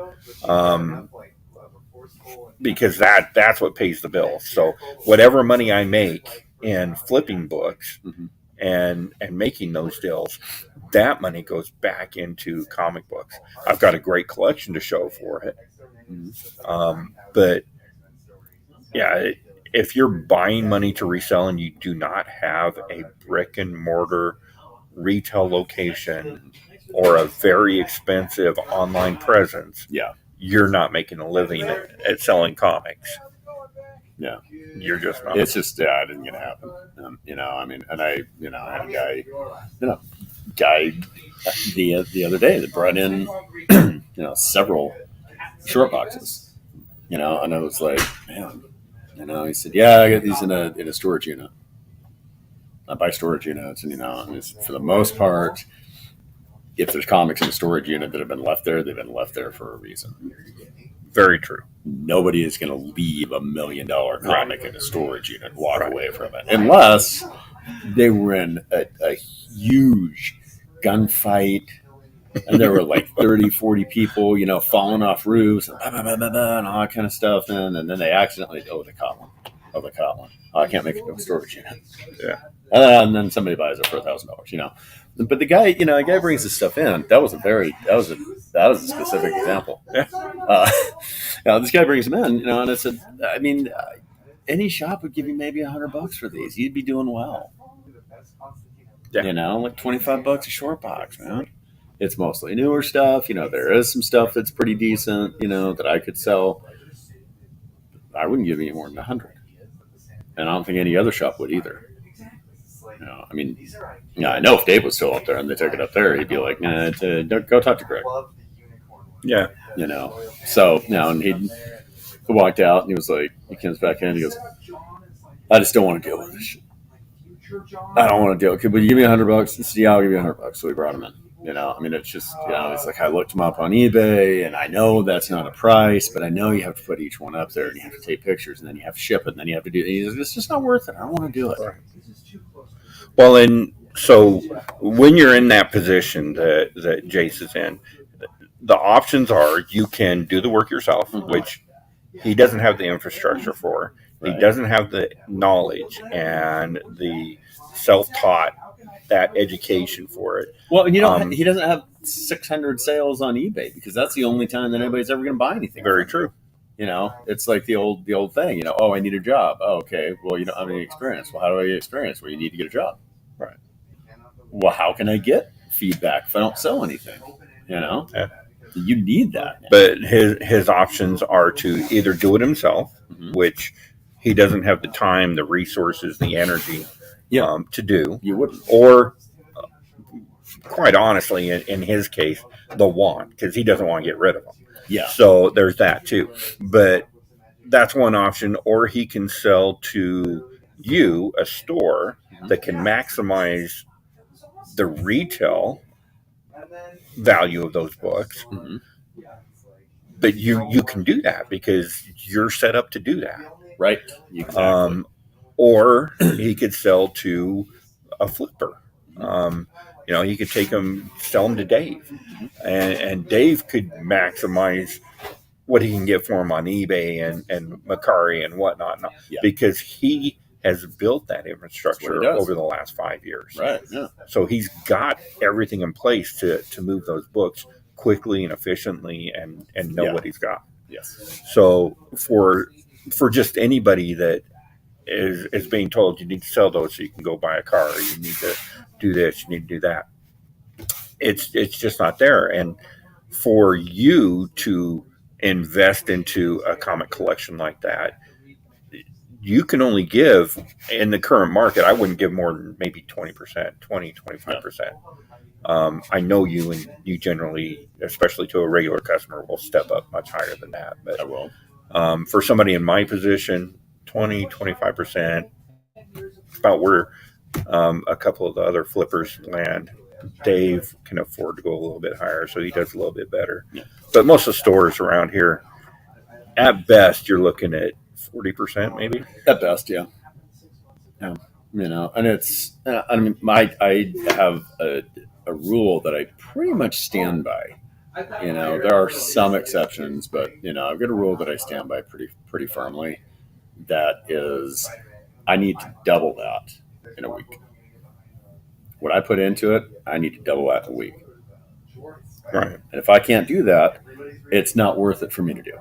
Because that's what pays the bills. So whatever money I make in flipping books Mm-hmm. and making those deals, that money goes back into comic books. I've got a great collection to show for it. But yeah, if you're buying money to resell and you do not have a brick and mortar retail location or a very expensive online presence, Yeah. you're not making a living at selling comics. Yeah. You're just not. It's just, yeah, it isn't going to happen. I mean, and I had a guy, the other day that brought in, several short boxes, and I was like, man, he said, yeah, I got these in a storage unit. I buy storage units, and for the most part, if there's comics in a storage unit that have been left there, they've been left there for a reason. Very true. Nobody is going to leave $1 million comic in a storage unit and walk away from it, unless they were in a huge gunfight and there were like 30, 40 people, falling off roofs and, and all that kind of stuff. And then they accidentally, they caught one. I can't make it to a storage unit. Yeah. And then somebody buys it for $1,000, But the guy, a guy brings this stuff in. That was a specific example. Yeah. This guy brings them in, and I said, I mean, any shop would give you maybe $100 for these. You'd be doing well. Yeah. Like $25 a short box, man. It's mostly newer stuff. There is some stuff that's pretty decent, that I could sell. I wouldn't give any more than 100. And I don't think any other shop would either. I mean, I know if Dave was still up there and they took it up there, he'd be like, nah, go talk to Greg. Yeah. So, and he walked out and he was like, he comes back in and he goes, I just don't want to deal with this shit. I don't want to deal with it. Would you give me $100? He said, yeah, I'll give you $100. So we brought him in. I mean, it's just, it's like I looked him up on eBay and I know that's not a price, but I know you have to put each one up there and you have to take pictures and then you have to ship it and then you have to do it. It's just not worth it. I don't want to do it. Right. Well, and so when you're in that position that Jace is in, the options are you can do the work yourself, which he doesn't have the infrastructure for. Right. He doesn't have the knowledge and the self-taught, that education for it. Well, he doesn't have 600 sales on eBay because that's the only time that anybody's ever going to buy anything. Very true. It's like the old thing. I need a job. Oh, okay. Well, you don't have any experience. Well, how do I get experience? Well, you need to get a job. Right. Well, how can I get feedback if I don't sell anything? Yeah. You need that. But his options are to either do it himself, which he doesn't have the time, the resources, the energy to do. You wouldn't. Or, quite honestly, in his case, the want, because he doesn't want to get rid of them. Yeah. So there's that too. But that's one option. Or he can sell to you, a store that can maximize the retail value of those books. Mm-hmm. But you can do that because you're set up to do that. Right. Exactly. Or he could sell to a flipper. He could sell them to Dave. And Dave could maximize what he can get for him on eBay and Mercari and whatnot. Because he has built that infrastructure over the last 5 years. Right. Yeah. So he's got everything in place to move those books quickly and efficiently and know what he's got. Yes. So for just anybody that is being told you need to sell those so you can go buy a car, or you need to do this, you need to do that, it's just not there. And for you to invest into a comic collection like that, you can only give, in the current market, I wouldn't give more than maybe 20%, 25%. I know you, and you generally, especially to a regular customer, will step up much higher than that. But I will. For somebody in my position, 20, 25%, about where a couple of the other flippers land. Dave can afford to go a little bit higher, so he does a little bit better. Yeah. But most of the stores around here, at best, you're looking at 40% maybe. At best, yeah. Yeah. And it's, I mean, I have a rule that I pretty much stand by. There are some exceptions, but I've got a rule that I stand by pretty firmly. That is, I need to double that in a week. What I put into it, I need to double that in a week. Right. And if I can't do that, it's not worth it for me to do.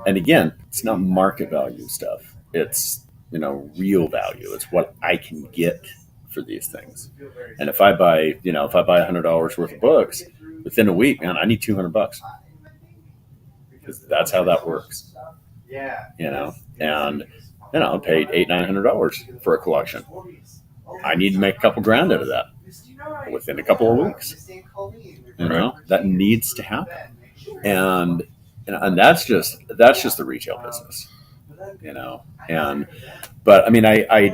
And again, it's not market value stuff. It's real value. It's what I can get for these things. And if I buy $100 worth of books within a week, man, I need $200 because that's how that works. And I paid $800-900 for a collection. I need to make a couple grand out of that within a couple of weeks. That needs to happen. And that's just the retail business, but I mean, I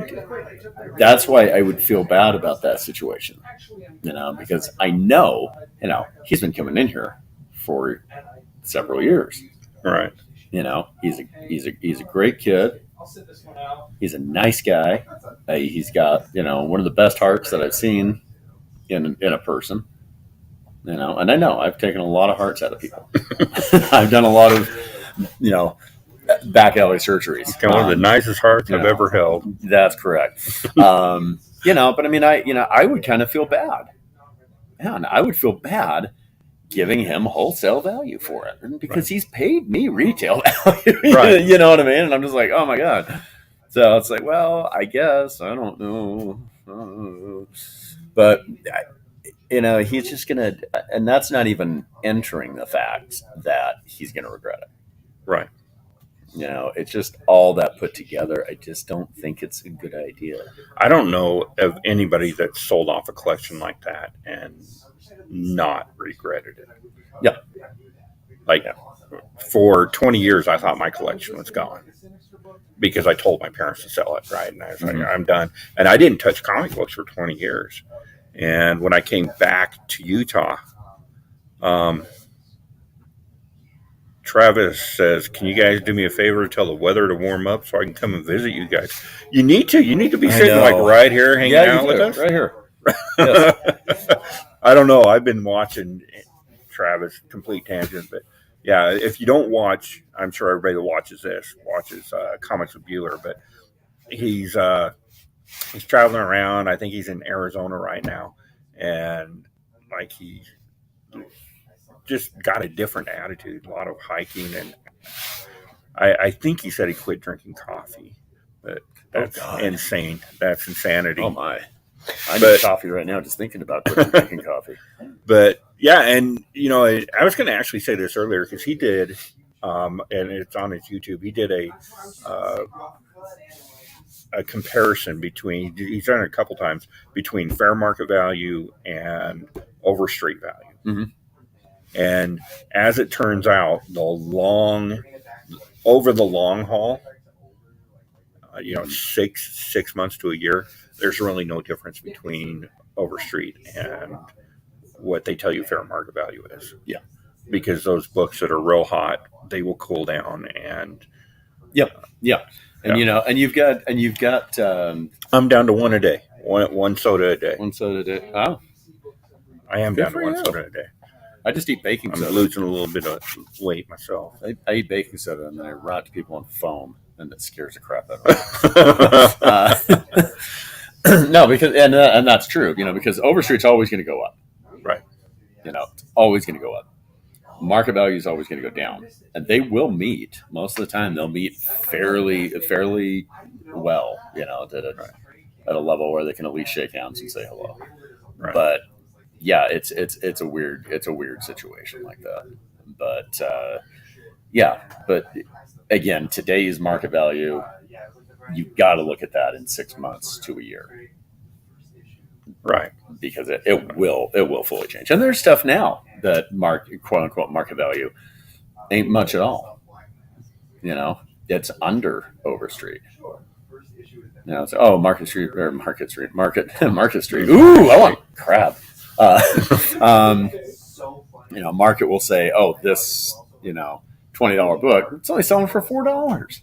that's why I would feel bad about that situation, because I know, he's been coming in here for several years. Right. He's a great kid. He's a nice guy. He's got, one of the best hearts that I've seen in a person. And I know I've taken a lot of hearts out of people. I've done a lot of, back alley surgeries. It's one of the nicest hearts I've ever held. That's correct. But I mean, I would kind of feel bad. Man, I would feel bad giving him wholesale value for it because he's paid me retail value. Right. You know what I mean? And I'm just like, oh my God. So it's like, well, I guess, I don't know. But he's just going to, and that's not even entering the fact that he's going to regret it. Right. It's just all that put together. I just don't think it's a good idea. I don't know of anybody that sold off a collection like that and not regretted it. Yeah. For 20 years, I thought my collection was gone because I told my parents to sell it, right? And I was like, I'm done. And I didn't touch comic books for 20 years. And when I came back to Utah, Travis says, "Can you guys do me a favor, tell the weather to warm up so I can come and visit you guys?" You need to be sitting right here hanging out with us. Right here. Yes. I don't know. I've been watching Travis, complete tangent, but yeah, if you don't watch, I'm sure everybody that watches Comics with Bueller, but he's traveling around. I think he's in Arizona right now, and he just got a different attitude, a lot of hiking, and I think he said he quit drinking coffee, but that's insane. That's insanity. Oh my. I need coffee right now just thinking about quitting drinking coffee. But yeah, and I was going to actually say this earlier because he did, and it's on his YouTube, he did a comparison between, he's done it a couple times, between fair market value and over street value. Mm-hmm. And as it turns out, over the long haul, 6 months to a year, there's really no difference between overstreet and what they tell you fair market value is. Yeah. Because those books that are real hot, they will cool down and yeah. And and you've got I'm down to one a day. One soda a day. One soda a day. Oh. I am down to one soda a day. I just eat baking soda. I'm losing a little bit of weight myself. I eat baking soda and then I rot to people on foam, and that scares the crap out of me. No, because and that's true. Because overstreet's always going to go up. Right. It's always going to go up. Market value is always going to go down, and they will meet. Most of the time, they'll meet fairly well. At a level where they can at least shake hands and say hello. Right. But yeah, it's a weird situation like that. But but again, today's market value, you've got to look at that in 6 months to a year, right? Because it will fully change. And there's stuff now that quote unquote market value ain't much at all. it's under Overstreet. Now it's Market Street. Market Street. Ooh, I want crab. Market will say, oh, this $20 book, it's only selling for $4.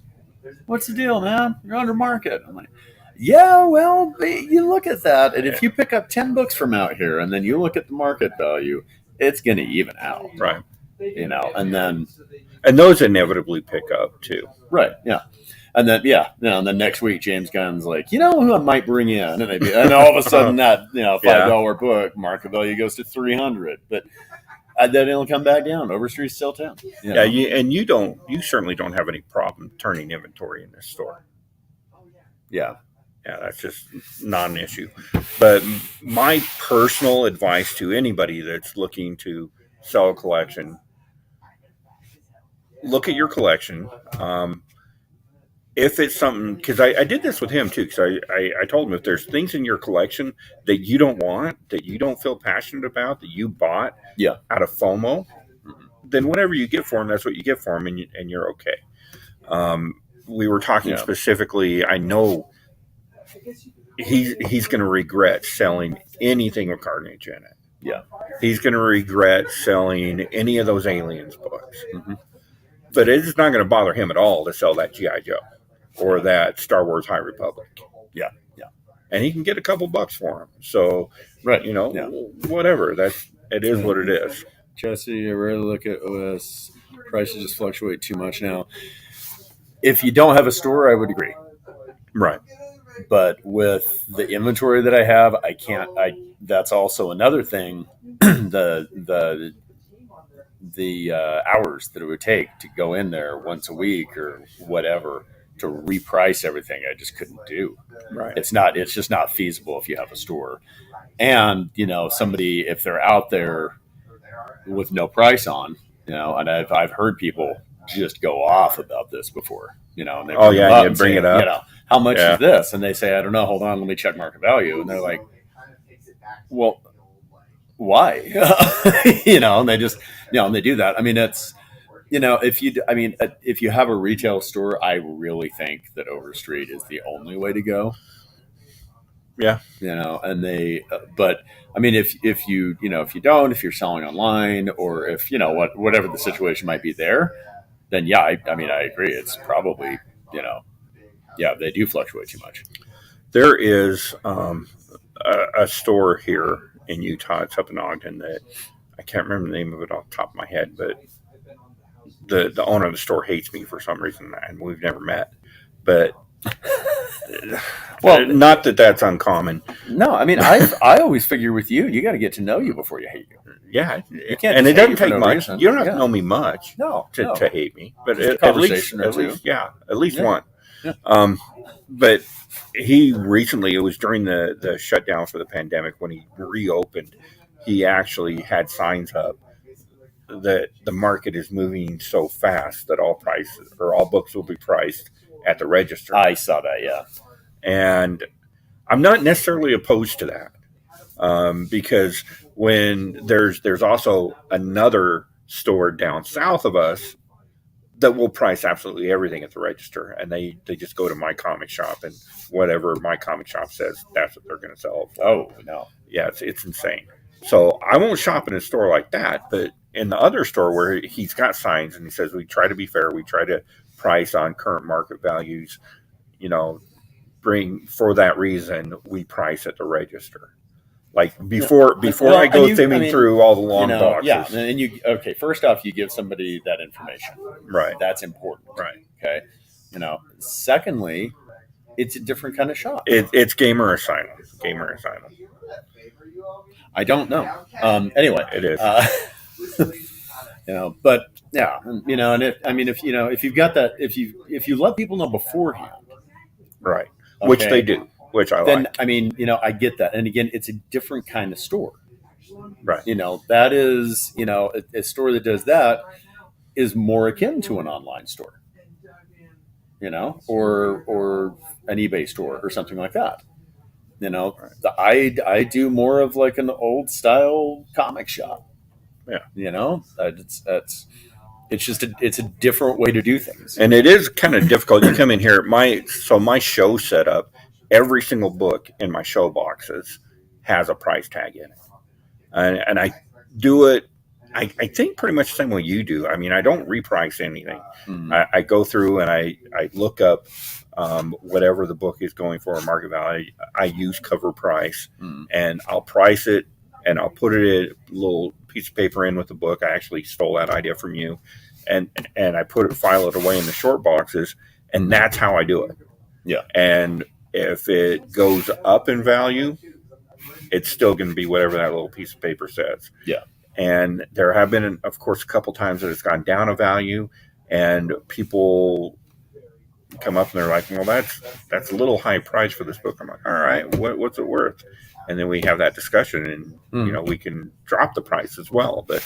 What's the deal, man? You're under market. I'm like, yeah, well, you look at that, and if you pick up 10 books from out here, and then you look at the market value, it's going to even out, right? And those inevitably pick up too, right? Yeah. And then, and then next week, James Gunn's like, who I might bring in? And all of a sudden that, $5 book, market value goes to $300. But then it'll come back down. Overstreet's still 10. Yeah, you certainly don't have any problem turning inventory in this store. Yeah. Yeah, that's just not an issue. But my personal advice to anybody that's looking to sell a collection, look at your collection. If it's something, because I did this with him too, because I told him if there's things in your collection that you don't want, that you don't feel passionate about, that you bought out of FOMO, then whatever you get for him, that's what you get for him, and you're okay. We were talking specifically, I know he's going to regret selling anything with Carnage in it. Yeah. He's going to regret selling any of those Aliens books. Mm-hmm. But it's not going to bother him at all to sell that G.I. Joe or that Star Wars High Republic. Yeah. And he can get a couple bucks for them. So, whatever. It is what it is. Jesse, I rarely look at OS. Prices just fluctuate too much now. If you don't have a store, I would agree. Right. But with the inventory that I have, I can't. That's also another thing. the hours that it would take to go in there once a week or whatever to reprice everything, I just couldn't do. Right. It's just not feasible if you have a store. And, somebody, if they're out there with no price on, and I've heard people just go off about this before, and they bring it up. How much is this? And they say, I don't know, hold on, let me check market value. And they're like, well, why? And they just, and they do that. I mean, it's, if you have a retail store, I really think that Overstreet is the only way to go. Yeah. And they, but I mean, if you if you're selling online or if, whatever the situation might be there, then I agree. It's probably, they do fluctuate too much. There is a store here in Utah. It's up in Ogden that I can't remember the name of it off the top of my head, but the owner of the store hates me for some reason, and we've never met. But well, not that that's uncommon. No, I mean, I always figure with you got to get to know you before you hate you. Yeah, you can't. And it doesn't take much. You don't have to know me much to hate me, but at least one. Yeah. But he recently, it was during the shutdown for the pandemic when he reopened, he actually had signs up that the market is moving so fast that all prices or all books will be priced at the register. I saw that, yeah. And I'm not necessarily opposed to that because when there's also another store down south of us that will price absolutely everything at the register, and they just go to my comic shop and whatever my comic shop says, that's what they're going to sell for. Oh, no. Yeah, it's insane. So I won't shop in a store like that, but in the other store where he's got signs and he says we try to be fair, we try to price on current market values, for that reason we price at the register. Like before I go thimbing through all the long boxes. Yeah, and first off, you give somebody that information. Right. That's important. Right. Okay. Secondly, it's a different kind of shop. It's Gamer Asylum. I don't know. Anyway, it is. But yeah, and if you've got that, if you let people know beforehand, right, which they do, which I then, like. I get that, and again, it's a different kind of store, right? That is, a store that does that is more akin to an online store, or an eBay store or something like that. I do more of like an old style comic shop. Yeah. That's it's a different way to do things. And it is kind of difficult. You come in here, my show setup, every single book in my show boxes has a price tag in it. And I do it, I think pretty much the same way you do. I mean, I don't reprice anything. I go through and I look up whatever the book is going for, market value. I use cover price, and I'll price it, and I'll put it in a little piece of paper in with the book. I actually stole that idea from you, and I file it away in the short boxes, and that's how I do it. Yeah. And if it goes up in value, it's still going to be whatever that little piece of paper says. Yeah. And there have been, of course, a couple times that it's gone down a value, and people come up and they're like, well, that's a little high price for this book. I'm like, all right, what's it worth? And then we have that discussion, and we can drop the price as well. But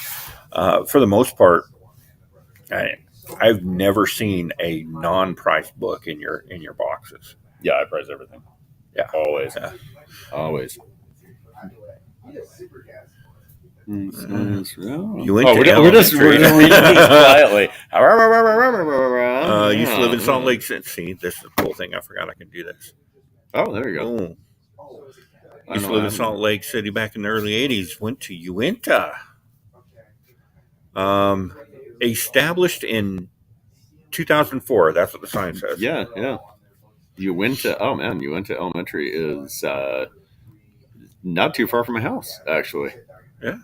for the most part, I've never seen a non-priced book in your boxes. Yeah, I price everything. Yeah, always. Yeah. Always. You went we're just reading these quietly. Used to live in Salt Lake City. See, this is a cool thing. I forgot I can do this. Oh, there you go. Used to live in Salt Lake City back in the early 80s. Went to Uinta. Established in 2004. That's what the sign says. Yeah. Uinta Elementary is not too far from my house, actually. Yeah.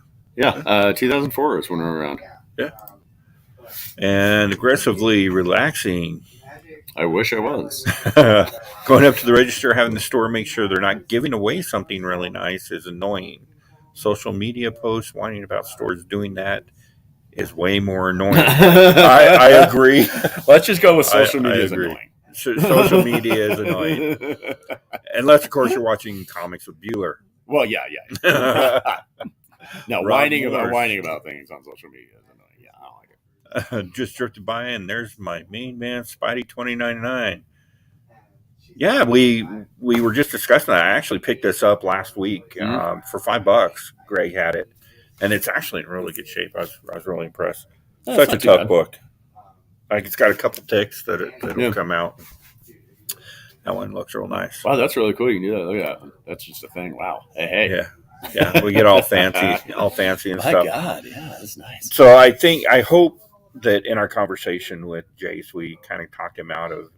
2004 is when we were around. Yeah. And aggressively relaxing. I wish I was. Going up to the register, having the store make sure they're not giving away something really nice is annoying. Social media posts whining about stores doing that is way more annoying. I agree. Let's just go with social media is annoying. Social media is annoying. Unless, of course, you're watching Comics with Bueller. Well, yeah. No, whining about things on social media is annoying. Yeah, I don't like it. Just drifted by, and there's my main man, Spidey 2099. Yeah, we were just discussing that. I actually picked this up last week for $5. Greg had it, and it's actually in really good shape. I was really impressed. Such a tough book. Like, it's got a couple ticks that'll come out. That one looks real nice. Wow, that's really cool. You can do that. Look at that. That's just a thing. Wow. Hey. Yeah. We get all fancy and stuff. My God, yeah, that's nice. So I hope that in our conversation with Jace, we kind of talked him out of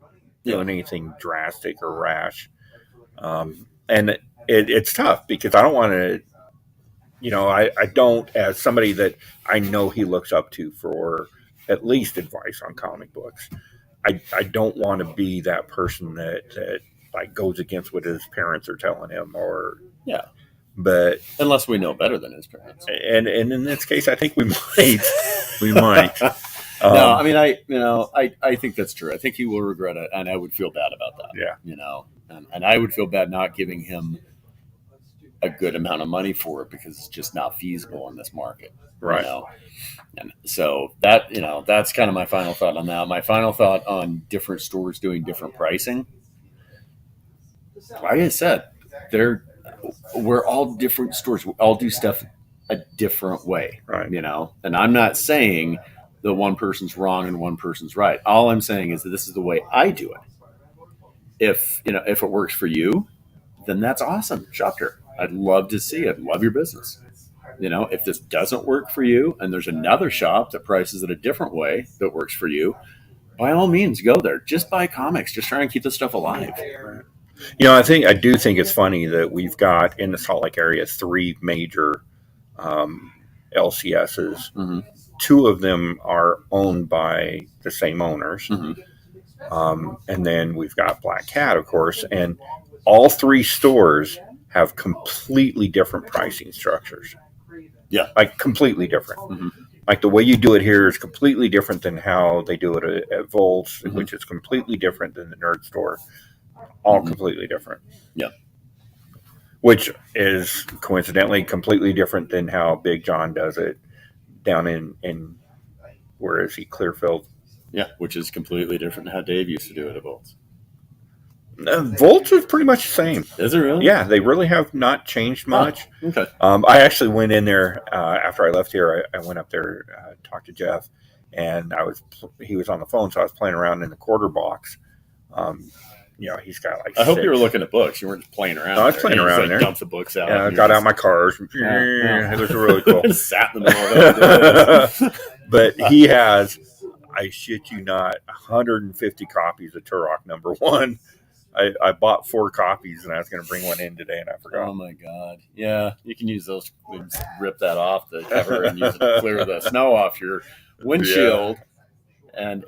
doing anything drastic or rash. And it's tough because I don't want to, I don't, as somebody that I know he looks up to for at least advice on comic books, I don't want to be that person that like goes against what his parents are telling him but unless we know better than his parents. And in this case, I think we might. No, I mean, I think that's true. I think he will regret it, and I would feel bad about that. Yeah. And I would feel bad not giving him a good amount of money for it because it's just not feasible in this market. Right. And so that's kind of my final thought on that. My final thought on different stores doing different pricing. Like I said, we're all different stores. We all do stuff a different way. Right. And I'm not saying that one person's wrong and one person's right. All I'm saying is that this is the way I do it. If it works for you, then that's awesome. Shop here. I'd love to see it. Love your business. If this doesn't work for you and there's another shop that prices it a different way that works for you, by all means, go there. Just buy comics. Just try and keep this stuff alive. I do think it's funny that we've got in the Salt Lake area 3 major LCSs. Mm-hmm. 2 of them are owned by the same owners. Mm-hmm. And then we've got Black Cat, of course, and all 3 stores have completely different pricing structures. Yeah. Like completely different. Mm-hmm. Like the way you do it here is completely different than how they do it at Volts, mm-hmm. which is completely different than the Nerd Store. All mm-hmm. completely different. Yeah. Which is coincidentally completely different than how Big John does it down in where is he, Clearfield? Yeah, which is completely different than how Dave used to do it at Volts. Volts is pretty much the same. Is it really? Yeah, they really have not changed much. Oh, okay. I actually went in there after I left here. I went up there, talked to Jeff, and he was on the phone, so I was playing around in the quarter box. He's got like. I hope you were looking at books. You weren't just playing around. No, I was playing around like there. Dumped the books out. Yeah, I got out my cars. Yeah. It was really cool. Sat in the middle of it. But he has, I shit you not, 150 copies of Turok #1. I bought 4 copies, and I was going to bring one in today, and I forgot. Oh my god! Yeah, you can use those. Rip that off the cover and use it to clear the snow off your windshield. Yeah. And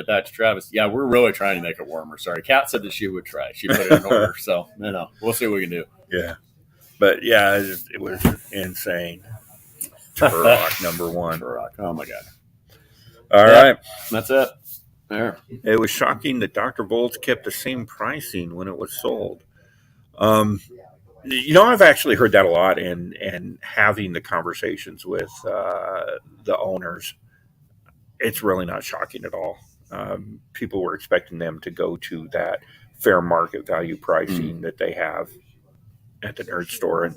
back to Travis. Yeah, we're really trying to make it warmer. Sorry, Kat said that she would try. She put it in order, so we'll see what we can do. Yeah, but yeah, it was insane. Turok #1. Turok. Oh my god! All right, that's it. There. It was shocking that Dr. Volts kept the same pricing when it was sold. I've actually heard that a lot, and having the conversations with the owners. It's really not shocking at all. People were expecting them to go to that fair market value pricing that they have at the nerd store,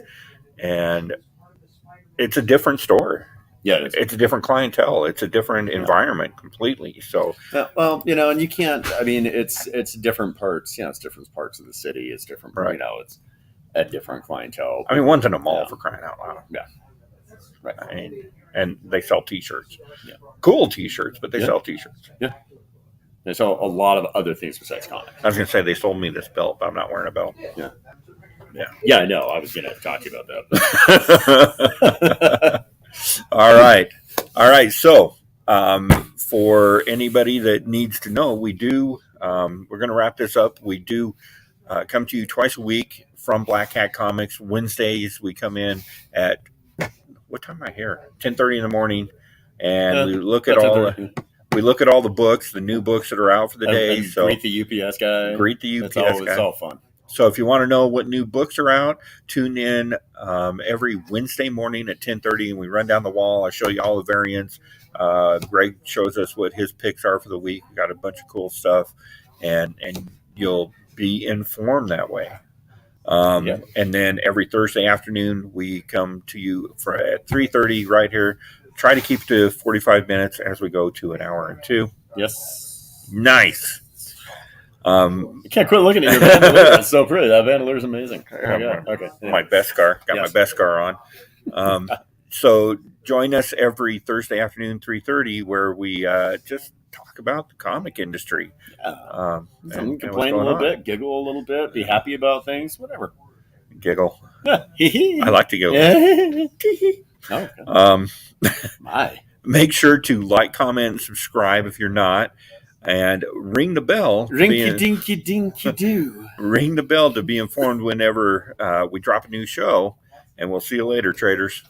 and it's a different store. Yeah, it's a different clientele. It's a different environment completely. So, well, and you can't. I mean, it's different parts. It's different parts of the city. It's different. Right. It's a different clientele. I mean, one's in a mall for crying out loud. Yeah. Right. I mean, and they sell T-shirts. Yeah. Cool T-shirts, but they sell T-shirts. Yeah. They sell a lot of other things besides comics. I was going to say they sold me this belt, but I'm not wearing a belt. Yeah. Yeah. Yeah, I know. I was going to talk to you about that. All right. So, for anybody that needs to know, we do. We're going to wrap this up. We do come to you twice a week from Black Hat Comics. Wednesdays we come in at. What time am I here? 10:30 in the morning, and we look at all the books, the new books that are out for the day. And so greet the UPS guy. guy. It's all fun. So if you want to know what new books are out, tune in every Wednesday morning at 10:30, and we run down the wall. I show you all the variants. Greg shows us what his picks are for the week. We got a bunch of cool stuff, and you'll be informed that way. And then every Thursday afternoon, we come to you at 3:30 right here. Try to keep to 45 minutes as we go to an hour and 2. Yes. Nice. You can't quit looking at your bandolier. It's so pretty. That bandolier is amazing. Okay. My Beskar. Got my Beskar on. So join us every Thursday afternoon, 3:30, where we just talk about the comic industry. And complain a little bit, giggle a little bit, be happy about things, whatever. Giggle. I like to giggle. Make sure to like, comment, and subscribe if you're not. And ring the bell. Rinky-dinky-dinky-doo. Ring the bell to be informed whenever we drop a new show. And we'll see you later, traders.